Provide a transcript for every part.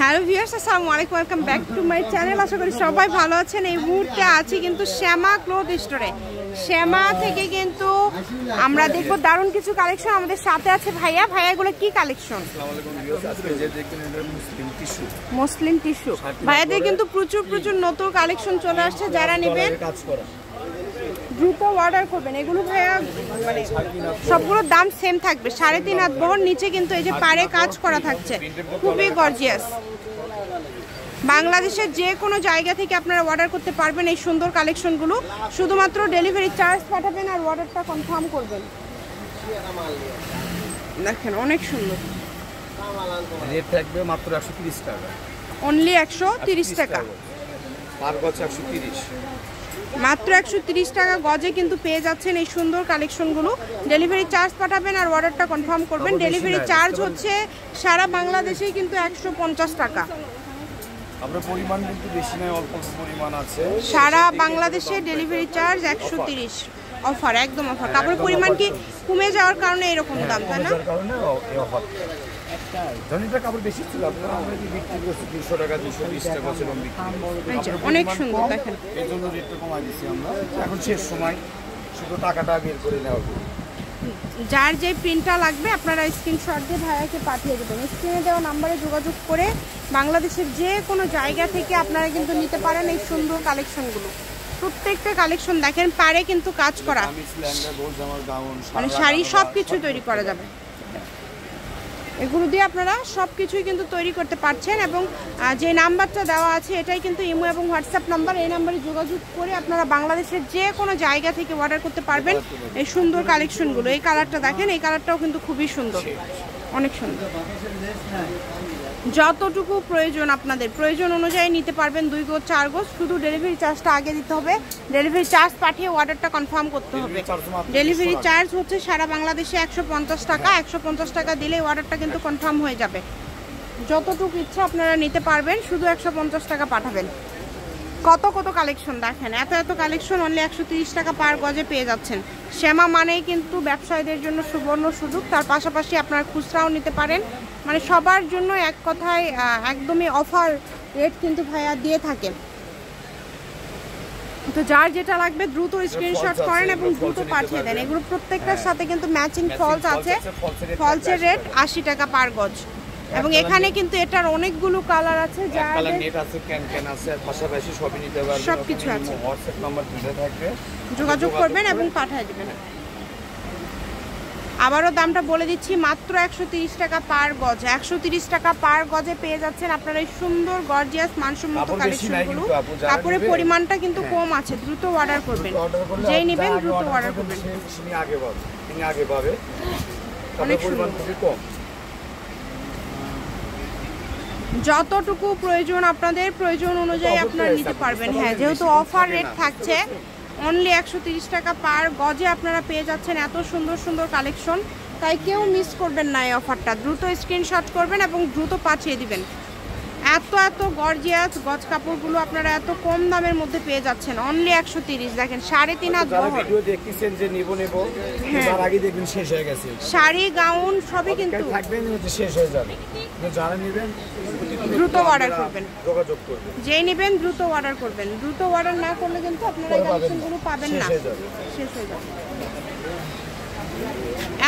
Hello viewers, আসসালামু আলাইকুম, welcome back to my channel. আশা করি সবাই ভালো আছেন। এই মুহূর্তে আছি কিন্তু শ্যামা ক্লথ স্টোরে। শ্যামা থেকে কিন্তু আমরা দেখবো দারুণ কিছু কালেকশন। আমাদের সাথে আছে ভাইয়া। ভাইয়া এগুলো কি কালেকশন? মুসলিম টিস্যু। ভাইয়াদের কিন্তু প্রচুর নতুন কালেকশন চলে আসছে। যারা নেবেন দ্রুত অর্ডার করবেন। এগুলো ভাইয়া মানে সবগুলোর দাম সেম থাকবে, 3.5 হাত বহর। নিচে কিন্তু এই যে পাড়ে কাজ করা থাকছে, খুবই গর্জিয়াস। বাংলাদেশের যে কোনো জায়গা থেকে আপনারা অর্ডার করতে পারবেন এই সুন্দর কালেকশনগুলো। শুধুমাত্র ডেলিভারি চার্জ পাঠাবেন আর অর্ডারটা কনফার্ম করবেন। দেখেন অনেক সুন্দর। রেট থাকবে মাত্র 130 টাকা, অনলি 130 টাকা পার গজ। 130, মাত্র 130 টাকা গজে কিন্তু পেয়ে যাচ্ছেন এই সুন্দর কালেকশনগুলো। ডেলিভারি চার্জ পাঠাবেন আর অর্ডারটা কনফার্ম করবেন। ডেলিভারি চার্জ হচ্ছে সারা বাংলাদেশেই কিন্তু 150 টাকা। আপনার পরিমাণ কিন্তু বেশি নয়, অল্প পরিমাণ আছে। সারা বাংলাদেশে ডেলিভারি চার্জ 130। অফার, একদম অফার। কাপড়ের পরিমাণ কি কমে যাওয়ার কারণে এরকম দাম, তাই না? কাপড় বেশি ছিল, আমরা বিক্রি করছি 200 টাকা, 220 টাকা ছিলাম বিক্রি। অনেক সুন্দর দেখেন। এই জন্য রেটটা কমাই দিচ্ছি আমরা। এখন শেষ সময়, শুধু টাকাটা বের করে নেওয়া। যার যে প্রিন্টটা লাগবে আপনারা স্ক্রিনশট দিয়ে ভাইয়াকে পাঠিয়ে দেবেন। স্ক্রিনে দেওয়া নাম্বারে যোগাযোগ করে বাংলাদেশের যে কোনো জায়গা থেকে আপনারা কিন্তু নিতে পারেন এই সুন্দর কালেকশনগুলো। প্রত্যেকটা কালেকশন দেখেন পারে কিন্তু কাজ করা, মানে শাড়ি সব কিছু তৈরি করা যাবে। এগুলো দিয়ে আপনারা সব কিছুই কিন্তু তৈরি করতে পারছেন। এবং যে নাম্বারটা দেওয়া আছে এটাই কিন্তু ইমো এবং হোয়াটসঅ্যাপ নাম্বার। এই নাম্বারে যোগাযোগ করে আপনারা বাংলাদেশের যে কোনো জায়গা থেকে অর্ডার করতে পারবেন এই সুন্দর কালেকশনগুলো। এই কালারটা দেখেন, এই কালারটাও কিন্তু খুবই সুন্দর, অনেক সুন্দর। যতটুকু প্রয়োজন আপনাদের প্রয়োজন অনুযায়ী নিতে পারবেন, 2 গজ 4 গজ। শুধু ডেলিভারি চার্জটা আগে দিতে হবে। ডেলিভারি চার্জ পাঠিয়ে অর্ডারটা কনফার্ম করতে হবে। ডেলিভারি চার্জ হচ্ছে সারা বাংলাদেশে 150 টাকা। 150 টাকা দিলে অর্ডারটা কিন্তু কনফার্ম হয়ে যাবে। যতটুকু ইচ্ছা আপনারা নিতে পারবেন, শুধু 150 টাকা পাঠাবেন। কত কালেকশন দেখেন, এত কালেকশন অনলি 130 টাকা পার গজে পেয়ে যাচ্ছেন। শ্যামা মানেই কিন্তু ব্যবসায়ীদের জন্য সুবর্ণ সুযোগ। তার পাশাপাশি আপনারা খুচরাও নিতে পারেন, মানে সবার জন্য এক কথায় একদমই অফার রেট কিন্তু ভাইয়া দিয়ে থাকে। তো যার যেটা লাগবে দ্রুত স্ক্রিনশট করেন এবং দ্রুত পাঠিয়ে দেন। এগুলো প্রত্যেকটার সাথে কিন্তু ম্যাচিং ফলস আছে। ফলসের রেট 80 টাকা পার গজ। এবং এখানে কিন্তু এটার অনেকগুলো কালার আছে, কালার নেট আছে, ক্যান আছে, আর পাশাপাশি সবই নিতে পারবেন। সবকিছু আছে। হোয়াটসঅ্যাপ নাম্বার দিতে থাকবে, যোগাযোগ করবেন এবং পাঠিয়ে দিবেন। আবারও দামটা বলে দিচ্ছি, মাত্র 130 টাকা পার গজ। 130 টাকা পার গজে পেয়ে যাচ্ছেন আপনারা এই সুন্দর গর্জিয়াস মানসম্মত কালেকশনগুলো। কাপড়ের পরিমাণটা কিন্তু কম আছে, দ্রুত অর্ডার করবেন। যেই নেবেন দ্রুত অর্ডার করবেন। আগে পাবে, অনেক পরিমাণ খুবই কম। যতটুকু প্রয়োজন আপনাদের প্রয়োজন অনুযায়ী আপনারা নিতে পারবেন। হ্যাঁ, যেহেতু অফার রেট থাকছে, অনলি 130 টাকা পার গজে আপনারা পেয়ে যাচ্ছেন এত সুন্দর কালেকশন। তাই কেউ মিস করবেন না এই অফারটা। দ্রুত স্ক্রিনশট করবেন এবং দ্রুত পাঠিয়ে দিবেন। এত গর্জিয়াস গজ কাপড়গুলো আপনারা এত কম দামের মধ্যে পেয়ে যাচ্ছেন অনলি 130। দেখেন 3.5 হাত বহর। ভিডিও দেখতেছেন যে নেব তার আগে দেখবেন শেষ হয়ে গেছে। শাড়ি গাউন সবই কিন্তু থাকবেন, শেষ হয়ে যাবে। যারা নেবেন দ্রুত অর্ডার করবেন, যোগাযোগ করবেন। যেই নেবেন দ্রুত অর্ডার করবেন। দ্রুত অর্ডার না করলে কিন্তু আপনারা এই কালেকশনগুলো পাবেন না, শেষ হয়ে যাবে।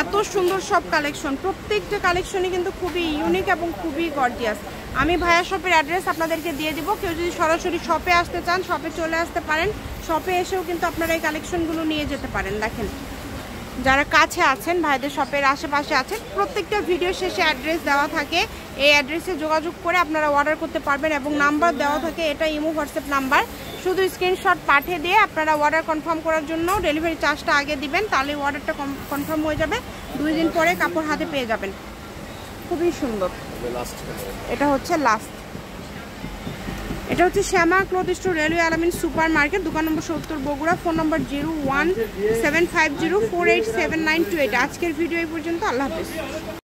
এত সুন্দর সব কালেকশন, প্রত্যেকটা কালেকশনই কিন্তু খুবই ইউনিক এবং খুবই গর্জিয়াস। আমি ভাইয়া শপের অ্যাড্রেস আপনাদেরকে দিয়ে দিব। কেউ যদি সরাসরি শপে আসতে চান শপে চলে আসতে পারেন। শপে এসেও কিন্তু আপনারা এই কালেকশনগুলো নিয়ে যেতে পারেন। দেখেন যারা কাছে আছেন, ভাইদের শপের আশেপাশে আছেন, প্রত্যেকটা ভিডিও শেষে অ্যাড্রেস দেওয়া থাকে। এই অ্যাড্রেসে যোগাযোগ করে আপনারা অর্ডার করতে পারবেন এবং নাম্বার দেওয়া থাকে, এটা ইমো হোয়াটসঅ্যাপ নাম্বার। শুধু স্ক্রিনশট পাঠিয়ে দিয়ে আপনারা অর্ডার কনফার্ম করার জন্য ডেলিভারি চার্জটা আগে দিবেন, তাহলে অর্ডারটা কনফার্ম হয়ে যাবে। 2 দিন পরে কাপড় হাতে পেয়ে যাবেন। খুবই সুন্দর। এটা হচ্ছে লাস্ট। এটা হচ্ছে শ্যামা ক্লথ স্টোর, রেলওয়ে আলামিন সুপার মার্কেট, দোকান নম্বর 70, বগুড়া। ফোন নম্বর 01750487928। আজকের ভিডিও এই পর্যন্ত। আল্লাহ হাফেজ।